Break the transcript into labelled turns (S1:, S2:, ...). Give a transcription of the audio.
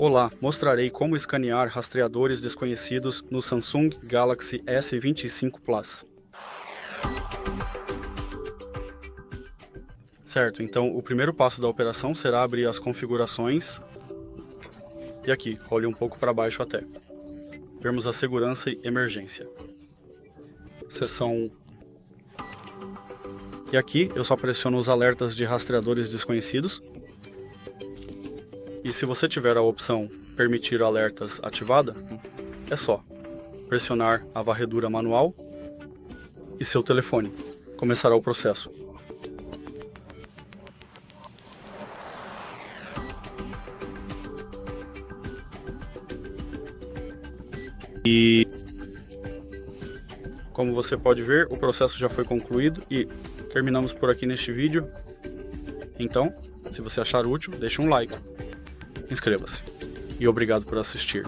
S1: Olá, mostrarei como escanear rastreadores desconhecidos no Samsung Galaxy S25 Plus. Certo, então o primeiro passo da operação será abrir as configurações e aqui, role um pouco para baixo até vermos a segurança e emergência. Seção. E aqui eu só pressiono os alertas de rastreadores desconhecidos. E se você tiver a opção permitir alertas ativada, é só pressionar a varredura manual e seu telefone. Começará o processo. E como você pode ver, o processo já foi concluído e terminamos por aqui neste vídeo. Então, se você achar útil, deixe um like, inscreva-se e obrigado por assistir.